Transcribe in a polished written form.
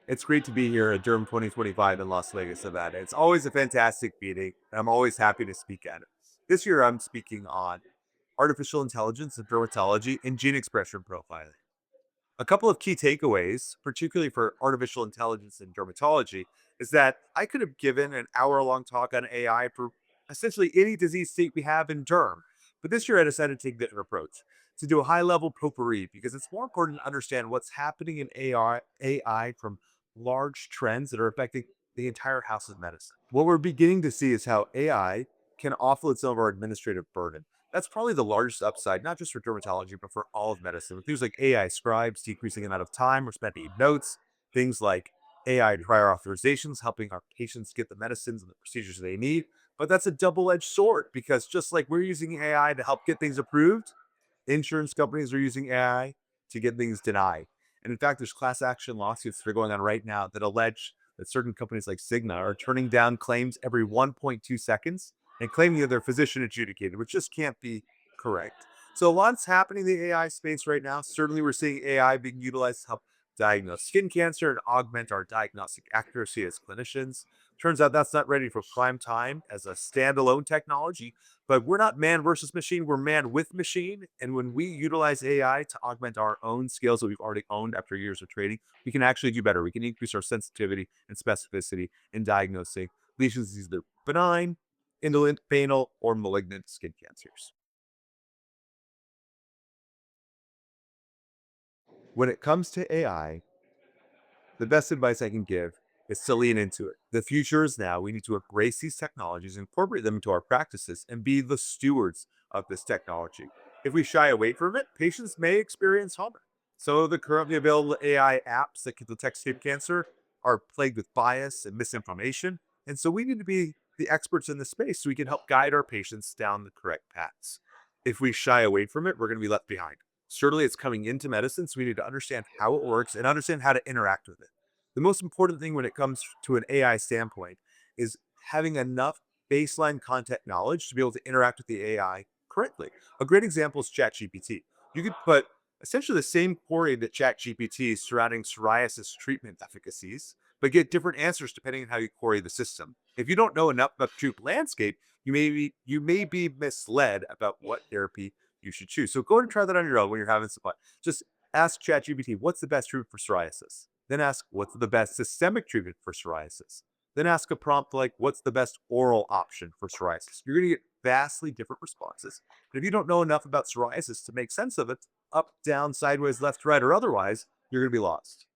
It's great to be here at Derm 2025 in Las Vegas, Nevada. It's always a fantastic meeting, and I'm always happy to speak at it. This year, I'm speaking on artificial intelligence and dermatology and gene expression profiling. A couple of key takeaways, particularly for artificial intelligence and dermatology, is that I could have given an hour-long talk on AI for essentially any disease state we have in derm. But this year I decided to take a different approach, to do a high-level potpourri, because it's more important to understand what's happening in AI from large trends that are affecting the entire house of medicine. What we're beginning to see is how AI can offload some of our administrative burden. That's probably the largest upside, not just for dermatology, but for all of medicine. With things like AI scribes, decreasing the amount of time we're spending in notes, things like AI prior authorizations, helping our patients get the medicines and the procedures they need. But that's a double edged sword because just like we're using AI to help get things approved, insurance companies are using AI to get things denied. And in fact, there's class action lawsuits that are going on right now that allege that certain companies like Cigna are turning down claims every 1.2 seconds and claiming that they're physician adjudicated, which just can't be correct. So a lot's happening in the AI space right now. Certainly, we're seeing AI being utilized to help diagnose skin cancer and augment our diagnostic accuracy as clinicians. Turns out that's not ready for prime time as a standalone technology, but we're not man versus machine, we're man with machine. And when we utilize AI to augment our own skills that we've already owned after years of training, we can actually do better. We can increase our sensitivity and specificity in diagnosing lesions either benign, indolent, banal, or malignant skin cancers. When it comes to AI, the best advice I can give is to lean into it. The future is now. We need to embrace these technologies, incorporate them into our practices, and be the stewards of this technology. If we shy away from it, patients may experience harm. So the currently available AI apps that can detect skin cancer are plagued with bias and misinformation. And so we need to be the experts in the space so we can help guide our patients down the correct paths. If we shy away from it, we're going to be left behind. Certainly, it's coming into medicine, so we need to understand how it works and understand how to interact with it. The most important thing when it comes to an AI standpoint is having enough baseline content knowledge to be able to interact with the AI correctly. A great example is ChatGPT. You could put essentially the same query that ChatGPT surrounding psoriasis treatment efficacies, but get different answers depending on how you query the system. If you don't know enough about the treatment landscape, you may be misled about what therapy you should choose. So go and try that on your own when you're having some fun. Just ask ChatGPT, what's the best treatment for psoriasis? Then ask, what's the best systemic treatment for psoriasis? Then ask a prompt like, what's the best oral option for psoriasis? You're going to get vastly different responses. And if you don't know enough about psoriasis to make sense of it, up, down, sideways, left, right, or otherwise, you're going to be lost.